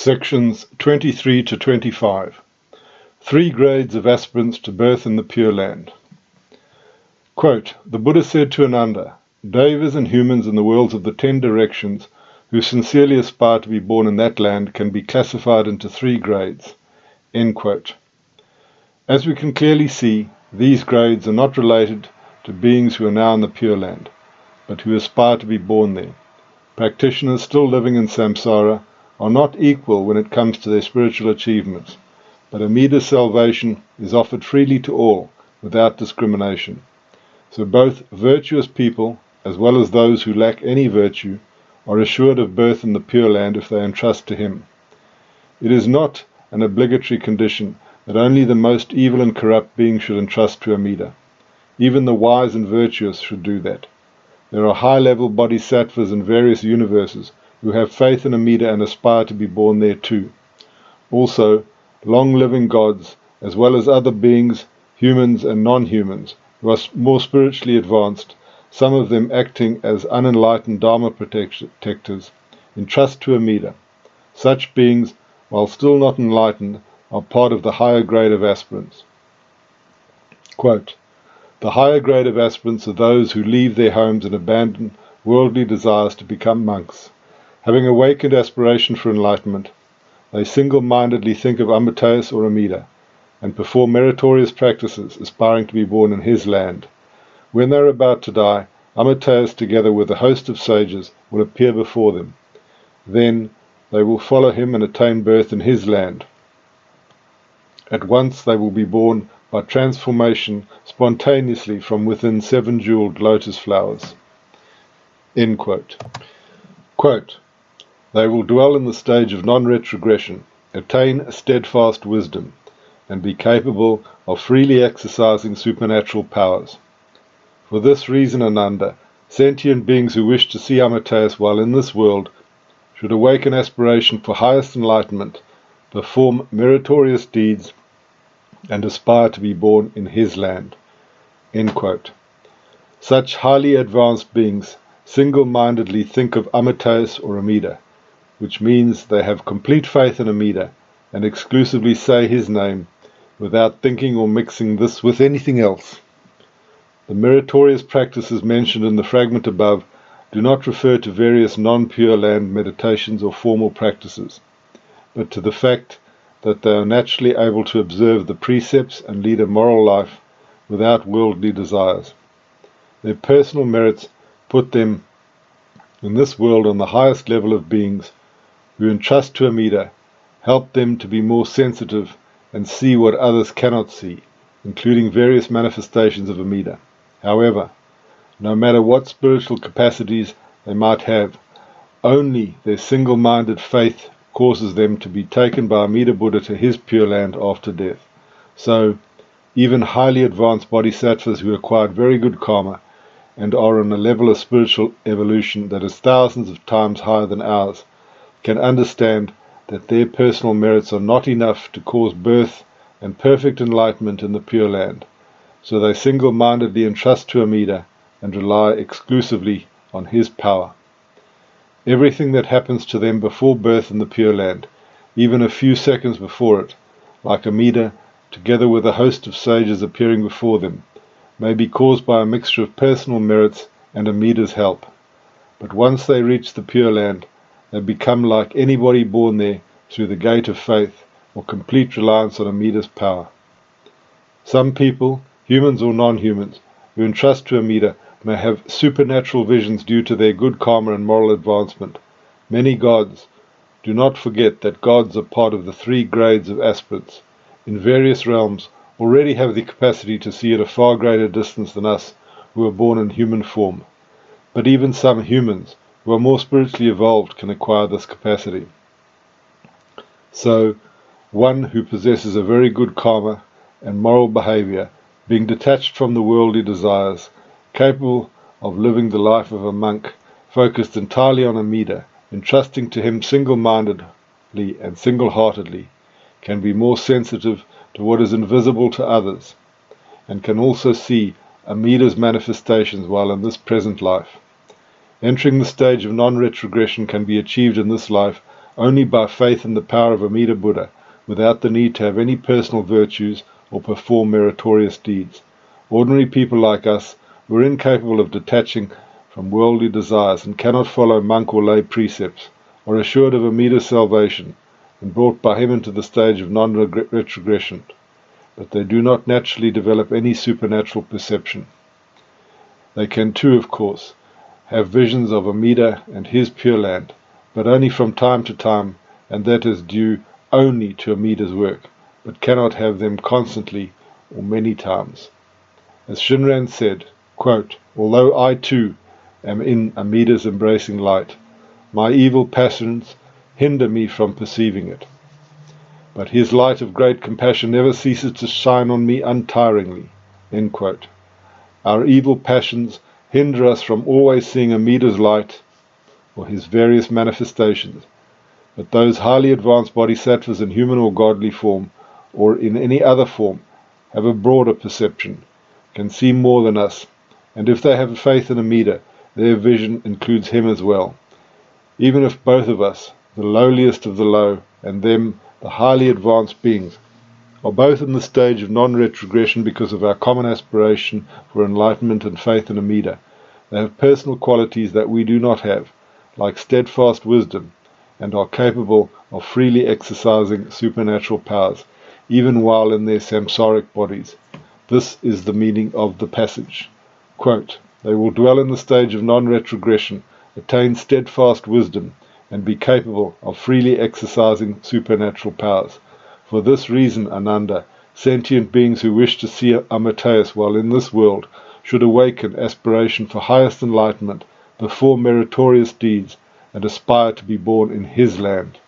Sections 23 to 25. 3 grades of aspirants to birth in the Pure Land. Quote, the Buddha said to Ananda, Devas and humans in the worlds of the 10 directions who sincerely aspire to be born in that land can be classified into 3 grades. End quote. As we can clearly see, these grades are not related to beings who are now in the Pure Land, but who aspire to be born there. Practitioners still living in samsara are not equal when it comes to their spiritual achievements, but Amida's salvation is offered freely to all, without discrimination. So both virtuous people, as well as those who lack any virtue, are assured of birth in the Pure Land if they entrust to him. It is not an obligatory condition that only the most evil and corrupt beings should entrust to Amida. Even the wise and virtuous should do that. There are high-level bodhisattvas in various universes who have faith in Amida and aspire to be born there too. Also, long-living gods, as well as other beings, humans and non-humans, who are more spiritually advanced, some of them acting as unenlightened Dharma protectors, entrust to Amida. Such beings, while still not enlightened, are part of the higher grade of aspirants. Quote, the higher grade of aspirants are those who leave their homes and abandon worldly desires to become monks. Having awakened aspiration for enlightenment, they single-mindedly think of Amateus or Amida, and perform meritorious practices, aspiring to be born in his land. When they are about to die, Amateus, together with a host of sages, will appear before them. Then they will follow him and attain birth in his land. At once they will be born by transformation spontaneously from within 7 jeweled lotus flowers. End quote. Quote, they will dwell in the stage of non-retrogression, attain a steadfast wisdom, and be capable of freely exercising supernatural powers. For this reason, Ananda, sentient beings who wish to see Amateus while in this world should awaken aspiration for highest enlightenment, perform meritorious deeds, and aspire to be born in his land. End quote. Such highly advanced beings single-mindedly think of Amateus or Amida, which means they have complete faith in Amida and exclusively say his name without thinking or mixing this with anything else. The meritorious practices mentioned in the fragment above do not refer to various non-pure land meditations or formal practices, but to the fact that they are naturally able to observe the precepts and lead a moral life without worldly desires. Their personal merits put them in this world on the highest level of beings who entrust to Amida, help them to be more sensitive and see what others cannot see, including various manifestations of Amida. However, no matter what spiritual capacities they might have, only their single-minded faith causes them to be taken by Amida Buddha to his Pure Land after death. So, even highly advanced bodhisattvas who acquired very good karma and are on a level of spiritual evolution that is thousands of times higher than ours, can understand that their personal merits are not enough to cause birth and perfect enlightenment in the Pure Land. So they single-mindedly entrust to Amida and rely exclusively on his power. Everything that happens to them before birth in the Pure Land, even a few seconds before it, like Amida, together with a host of sages appearing before them, may be caused by a mixture of personal merits and Amida's help. But once they reach the Pure Land, they become like anybody born there through the gate of faith or complete reliance on Amida's power. Some people, humans or non-humans, who entrust to Amida may have supernatural visions due to their good karma and moral advancement. Many gods, do not forget that gods are part of the 3 grades of aspirants, in various realms already have the capacity to see at a far greater distance than us who are born in human form. But even some humans who are more spiritually evolved can acquire this capacity. So, one who possesses a very good karma and moral behavior, being detached from the worldly desires, capable of living the life of a monk, focused entirely on Amida, entrusting to him single-mindedly and single-heartedly, can be more sensitive to what is invisible to others, and can also see Amida's manifestations while in this present life. Entering the stage of non-retrogression can be achieved in this life only by faith in the power of Amida Buddha, without the need to have any personal virtues or perform meritorious deeds. Ordinary people like us were incapable of detaching from worldly desires and cannot follow monk or lay precepts, are assured of Amida's salvation and brought by him into the stage of non-retrogression, but they do not naturally develop any supernatural perception. They can too, of course, have visions of Amida and his Pure Land, but only from time to time, and that is due only to Amida's work, but cannot have them constantly or many times. As Shinran said, quote, "Although I too am in Amida's embracing light, my evil passions hinder me from perceiving it. But his light of great compassion never ceases to shine on me untiringly." End quote. Our evil passions hinder us from always seeing Amida's light or his various manifestations, but those highly advanced bodhisattvas in human or godly form, or in any other form, have a broader perception, can see more than us, and if they have faith in Amida, their vision includes him as well. Even if both of us, the lowliest of the low, and them, the highly advanced beings, are both in the stage of non-retrogression because of our common aspiration for enlightenment and faith in Amida, they have personal qualities that we do not have, like steadfast wisdom, and are capable of freely exercising supernatural powers, even while in their samsaric bodies. This is the meaning of the passage. Quote, "They will dwell in the stage of non-retrogression, attain steadfast wisdom, and be capable of freely exercising supernatural powers. For this reason, Ananda, sentient beings who wish to see Amitayus while in this world should awaken aspiration for highest enlightenment, perform meritorious deeds, and aspire to be born in his land."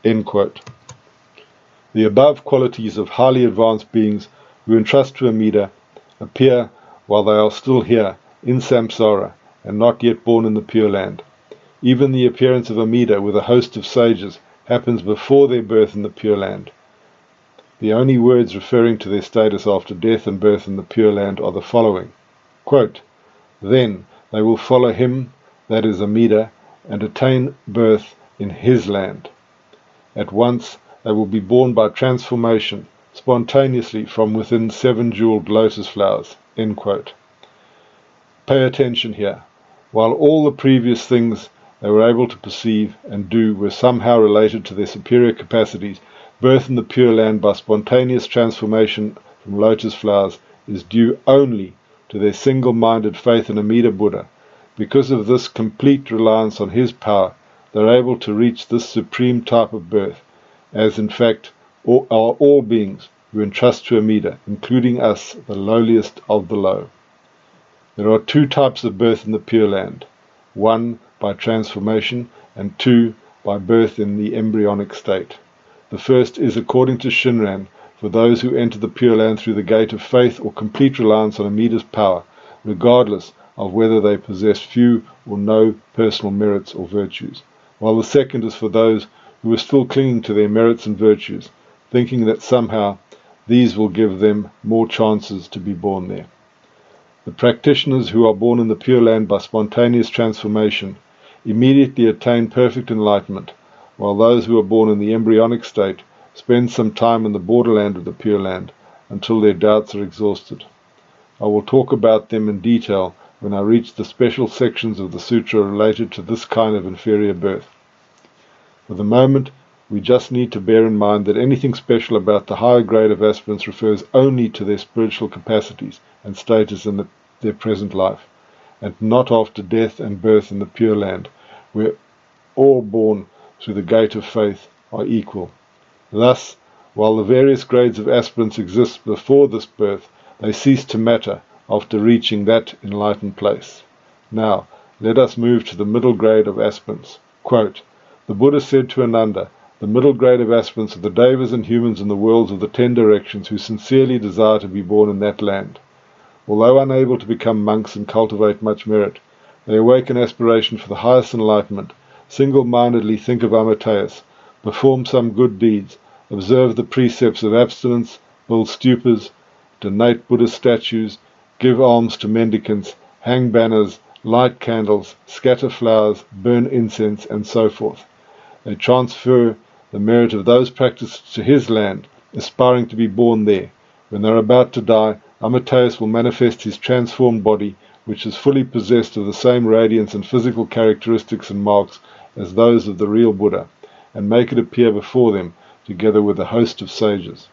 End quote. The above qualities of highly advanced beings who entrust to Amida appear while they are still here in samsara and not yet born in the Pure Land. Even the appearance of Amida with a host of sages happens before their birth in the Pure Land. The only words referring to their status after death and birth in the Pure Land are the following. Quote, "Then they will follow him, that is Amida, and attain birth in his land. At once they will be born by transformation, spontaneously from within 7 jeweled lotus flowers." End quote. Pay attention here. While all the previous things they were able to perceive and do were somehow related to their superior capacities, birth in the Pure Land by spontaneous transformation from lotus flowers is due only to their single-minded faith in Amida Buddha. Because of this complete reliance on his power, they are able to reach this supreme type of birth, as in fact are all beings who entrust to Amida, including us, the lowliest of the low. There are 2 types of birth in the Pure Land, 1 by transformation and 2 by birth in the embryonic state. The first is, according to Shinran, for those who enter the Pure Land through the gate of faith or complete reliance on Amida's power, regardless of whether they possess few or no personal merits or virtues, while the second is for those who are still clinging to their merits and virtues, thinking that somehow these will give them more chances to be born there. The practitioners who are born in the Pure Land by spontaneous transformation immediately attain perfect enlightenment, while those who are born in the embryonic state spend some time in the borderland of the Pure Land until their doubts are exhausted. I will talk about them in detail when I reach the special sections of the sutra related to this kind of inferior birth. For the moment, we just need to bear in mind that anything special about the higher grade of aspirants refers only to their spiritual capacities and status in their present life, and not after death and birth in the Pure Land, where all born through the gate of faith are equal. Thus, while the various grades of aspirants exist before this birth, they cease to matter after reaching that enlightened place. Now, let us move to the middle grade of aspirants. Quote, "The Buddha said to Ananda, the middle grade of aspirants are the devas and humans in the worlds of the 10 directions who sincerely desire to be born in that land. Although unable to become monks and cultivate much merit, they awaken aspiration for the highest enlightenment, single-mindedly think of Amitayus, perform some good deeds, observe the precepts of abstinence, build stupas, donate Buddhist statues, give alms to mendicants, hang banners, light candles, scatter flowers, burn incense, and so forth. they transfer the merit of those practices to his land, aspiring to be born there. When they are about to die, Amidaji will manifest his transformed body, which is fully possessed of the same radiance and physical characteristics and marks as those of the real Buddha, and make it appear before them, together with a host of sages.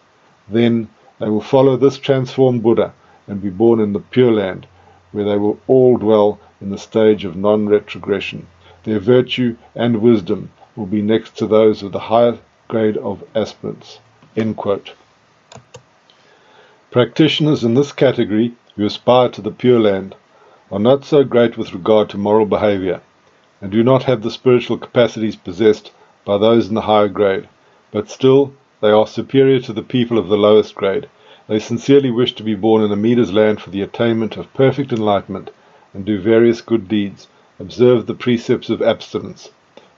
Then they will follow this transformed Buddha and be born in the Pure Land, where they will all dwell in the stage of non-retrogression. Their virtue and wisdom will be next to those of the higher grade of aspirants." End quote. Practitioners in this category who aspire to the Pure Land are not so great with regard to moral behavior, and do not have the spiritual capacities possessed by those in the higher grade, but still they are superior to the people of the lowest grade. They sincerely wish to be born in Amida's land for the attainment of perfect enlightenment, and do various good deeds, observe the precepts of abstinence,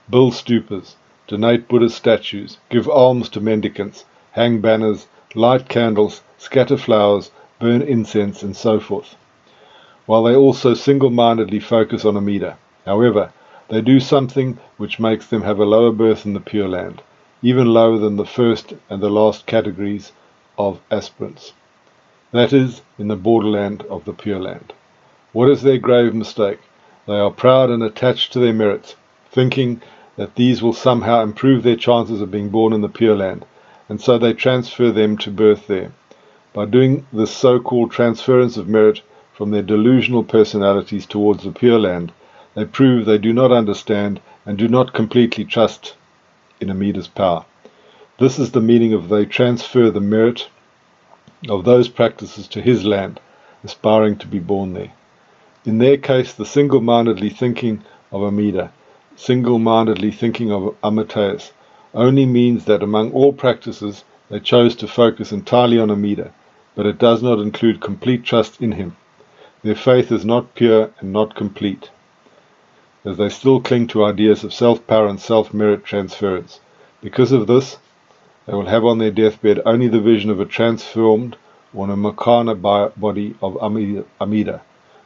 build stupas, donate Buddha's statues, give alms to mendicants, hang banners, light candles, scatter flowers, burn incense, and so forth, while they also single-mindedly focus on Amida. However, they do something which makes them have a lower birth in the Pure Land, even lower than the first and the last categories of aspirants. That is, in the borderland of the Pure Land. What is their grave mistake? They are proud and attached to their merits, thinking that these will somehow improve their chances of being born in the Pure Land, and so they transfer them to birth there. By doing this so-called transference of merit from their delusional personalities towards the Pure Land, they prove they do not understand and do not completely trust in Amida's power. This is the meaning of they transfer the merit of those practices to his land, aspiring to be born there. In their case, the single-mindedly thinking of Amida, single-mindedly thinking of Amidaji, only means that among all practices they chose to focus entirely on Amida, but it does not include complete trust in him. Their faith is not pure and not complete, as they still cling to ideas of self-power and self-merit transference. Because of this, they will have on their deathbed only the vision of a transformed or Nirmana body of Amida,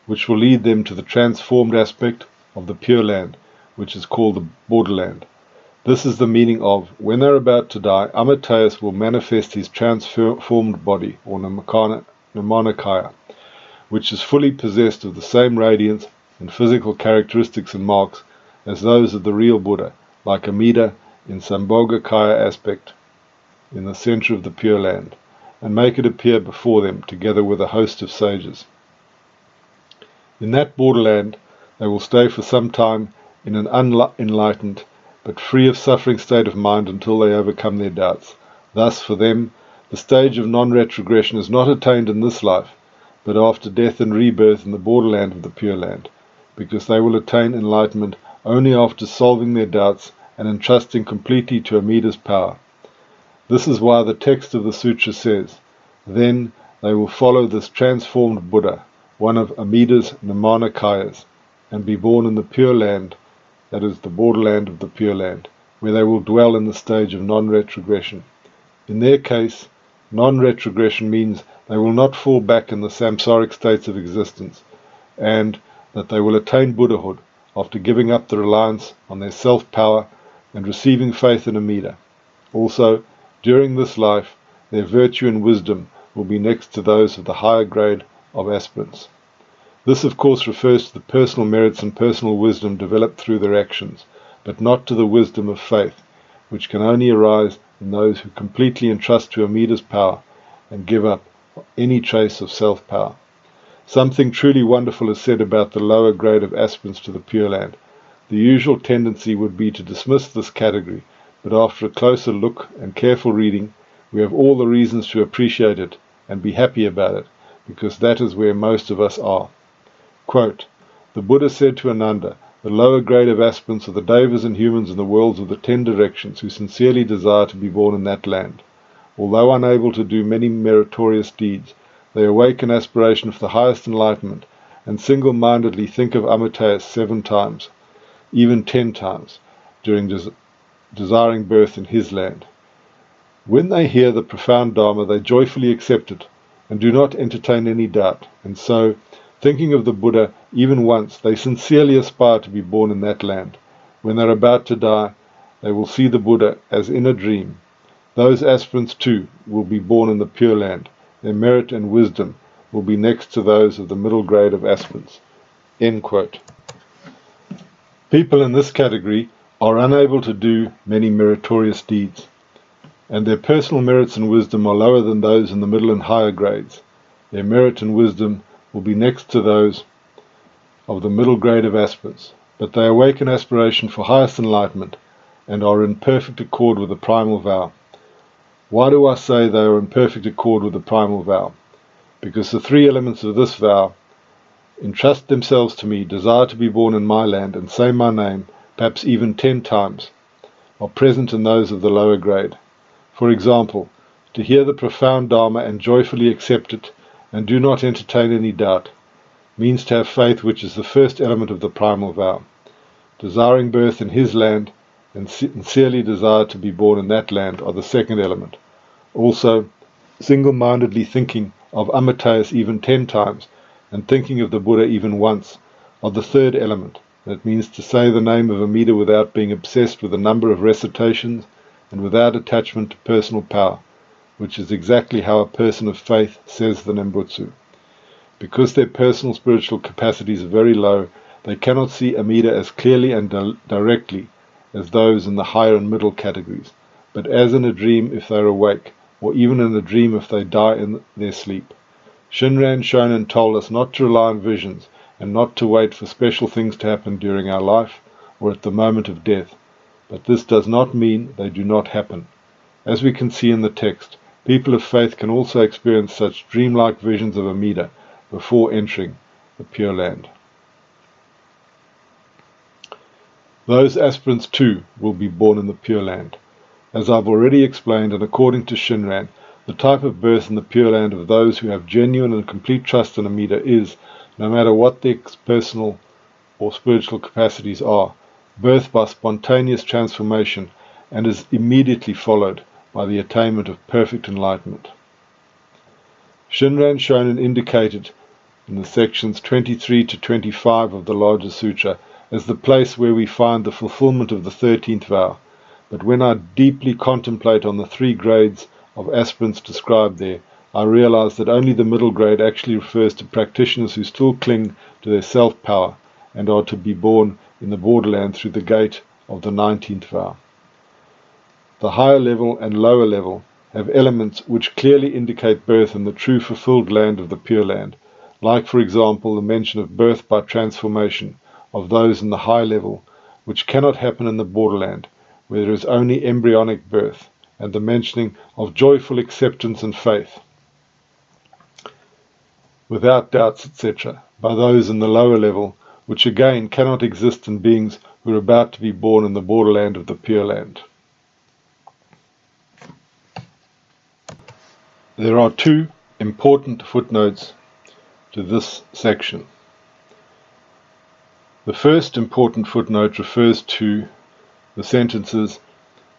which will lead them to the transformed aspect of the Pure Land, which is called the borderland. This is the meaning of, when they are about to die, Amidaji will manifest his transformed body, or Nirmanakaya, which is fully possessed of the same radiance and physical characteristics and marks as those of the real Buddha, like Amida in Sambhogakaya aspect, in the center of the Pure Land, and make it appear before them, together with a host of sages. In that borderland, they will stay for some time in an unenlightened but free of suffering state of mind until they overcome their doubts. Thus, for them, the stage of non-retrogression is not attained in this life, but after death and rebirth in the borderland of the Pure Land, because they will attain enlightenment only after solving their doubts and entrusting completely to Amida's power. This is why the text of the sutra says, "Then they will follow this transformed Buddha, one of Amida's Nirmanakayas, and be born in the Pure Land, that is the borderland of the Pure Land, where they will dwell in the stage of non-retrogression." In their case, non-retrogression means they will not fall back in the samsaric states of existence, and that they will attain Buddhahood after giving up the reliance on their self-power and receiving faith in Amida. Also, during this life, their virtue and wisdom will be next to those of the higher grade of aspirants. This, of course, refers to the personal merits and personal wisdom developed through their actions, but not to the wisdom of faith, which can only arise in those who completely entrust to Amida's power and give up any trace of self-power. Something truly wonderful is said about the lower grade of aspirants to the Pure Land. The usual tendency would be to dismiss this category, but after a closer look and careful reading, we have all the reasons to appreciate it and be happy about it, because that is where most of us are. Quote, "The Buddha said to Ananda, the lower grade of aspirants are the devas and humans in the worlds of the 10 directions who sincerely desire to be born in that land. Although unable to do many meritorious deeds, they awaken aspiration for the highest enlightenment and single-mindedly think of Amidaji 7 times, even 10 times, during desiring birth in his land. When they hear the profound Dharma, they joyfully accept it and do not entertain any doubt, and so, thinking of the Buddha even once, they sincerely aspire to be born in that land. When they are about to die, they will see the Buddha as in a dream. Those aspirants too will be born in the Pure Land. Their merit and wisdom will be next to those of the middle grade of aspirants." End quote. People in this category are unable to do many meritorious deeds, and their personal merits and wisdom are lower than those in the middle and higher grades. Their merit and wisdom will be next to those of the middle grade of aspirants, but they awaken aspiration for highest enlightenment and are in perfect accord with the primal vow. Why do I say they are in perfect accord with the primal vow? Because the three elements of this vow: entrust themselves to me, desire to be born in my land, and say my name, perhaps even 10 times, are present in those of the lower grade. For example, to hear the profound Dharma and joyfully accept it, and do not entertain any doubt, means to have faith, which is the first element of the primal vow. Desiring birth in his land and sincerely desire to be born in that land are the second element. Also, single-mindedly thinking of Amidaji even 10 times and thinking of the Buddha even once are the third element. That means to say the name of Amida without being obsessed with a number of recitations and without attachment to personal power, which is exactly how a person of faith says the Nembutsu. Because their personal spiritual capacities are very low, they cannot see Amida as clearly and directly as those in the higher and middle categories, but as in a dream if they are awake, or even in a dream if they die in their sleep. Shinran Shonin told us not to rely on visions and not to wait for special things to happen during our life or at the moment of death, but this does not mean they do not happen. As we can see in the text, people of faith can also experience such dreamlike visions of Amida before entering the Pure Land. Those aspirants too will be born in the Pure Land. As I've already explained, and according to Shinran, the type of birth in the Pure Land of those who have genuine and complete trust in Amida is, no matter what their personal or spiritual capacities are, birth by spontaneous transformation, and is immediately followed by the attainment of perfect enlightenment. Shinran Shonin indicated in the sections 23 to 25 of the Larger Sutra as the place where we find the fulfillment of the 13th vow, but when I deeply contemplate on the 3 grades of aspirants described there, I realize that only the middle grade actually refers to practitioners who still cling to their self-power and are to be born in the borderland through the gate of the 19th vow. The higher level and lower level have elements which clearly indicate birth in the true fulfilled land of the Pure Land, like for example the mention of birth by transformation of those in the high level, which cannot happen in the borderland, where there is only embryonic birth, and the mentioning of joyful acceptance and faith, without doubts, etc., by those in the lower level, which again cannot exist in beings who are about to be born in the borderland of the Pure Land. There are 2 important footnotes to this section. The first important footnote refers to the sentences,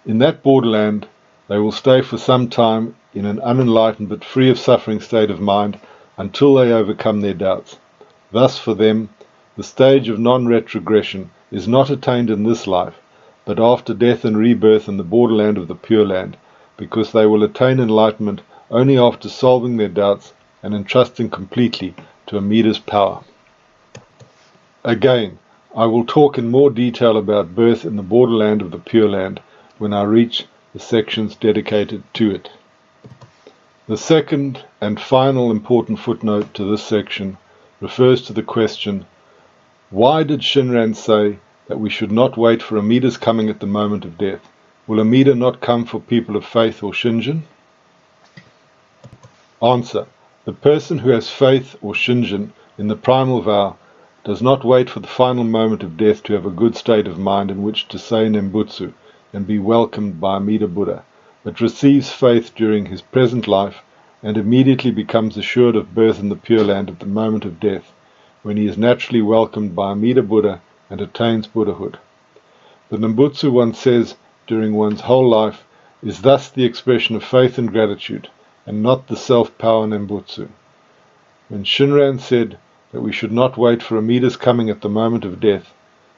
"In that borderland they will stay for some time in an unenlightened but free of suffering state of mind until they overcome their doubts. Thus for them, the stage of non-retrogression is not attained in this life, but after death and rebirth in the borderland of the Pure Land, because they will attain enlightenment only after solving their doubts and entrusting completely to Amida's power." Again, I will talk in more detail about birth in the borderland of the Pure Land when I reach the sections dedicated to it. The second and final important footnote to this section refers to the question, why did Shinran say that we should not wait for Amida's coming at the moment of death? Will Amida not come for people of faith or Shinjin? Answer. The person who has faith or Shinjin in the primal vow does not wait for the final moment of death to have a good state of mind in which to say Nembutsu and be welcomed by Amida Buddha, but receives faith during his present life and immediately becomes assured of birth in the Pure Land at the moment of death, when he is naturally welcomed by Amida Buddha and attains Buddhahood. The Nembutsu one says during one's whole life is thus the expression of faith and gratitude, and not the self-power Nembutsu. When Shinran said that we should not wait for Amida's coming at the moment of death,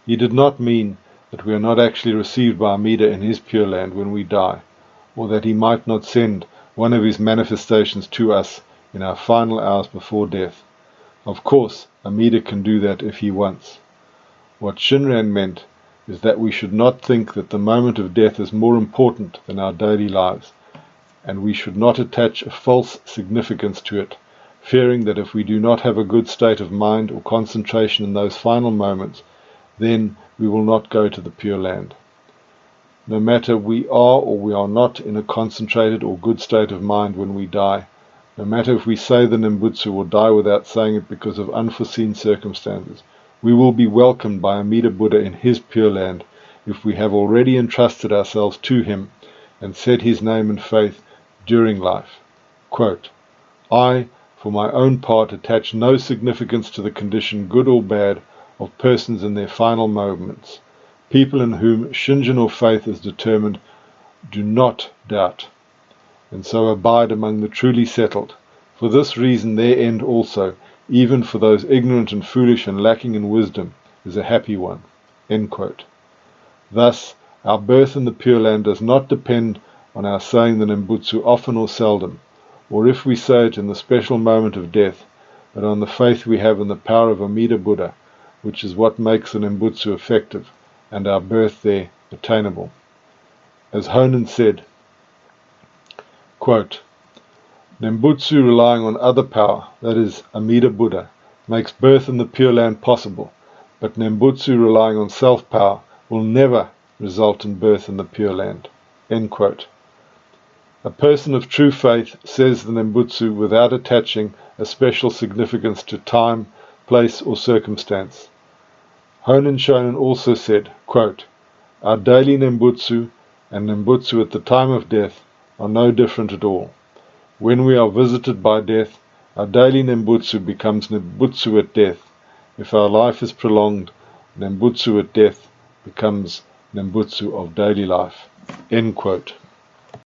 he did not mean that we are not actually received by Amida in his Pure Land when we die, or that he might not send one of his manifestations to us in our final hours before death. Of course, Amida can do that if he wants. What Shinran meant is that we should not think that the moment of death is more important than our daily lives, and we should not attach a false significance to it, fearing that if we do not have a good state of mind or concentration in those final moments, then we will not go to the Pure Land. No matter we are or we are not in a concentrated or good state of mind when we die, no matter if we say the Nembutsu or die without saying it because of unforeseen circumstances, we will be welcomed by Amida Buddha in his Pure Land if we have already entrusted ourselves to him and said his name in faith during life. Quote, I, for my own part, attach no significance to the condition, good or bad, of persons in their final moments. People in whom Shinjin or faith is determined do not doubt, and so abide among the truly settled. For this reason their end also, even for those ignorant and foolish and lacking in wisdom, is a happy one. End quote. Thus, our birth in the Pure Land does not depend on our saying the Nembutsu often or seldom, or if we say it in the special moment of death, but on the faith we have in the power of Amida Buddha, which is what makes the Nembutsu effective, and our birth there attainable. As Honen said, quote, Nembutsu relying on other power, that is, Amida Buddha, makes birth in the Pure Land possible, but Nembutsu relying on self-power will never result in birth in the Pure Land. End quote. A person of true faith says the Nembutsu without attaching a special significance to time, place, or circumstance. Honen Shonen also said, quote, Our daily Nembutsu and Nembutsu at the time of death are no different at all. When we are visited by death, our daily Nembutsu becomes Nembutsu at death. If our life is prolonged, Nembutsu at death becomes Nembutsu of daily life. End quote.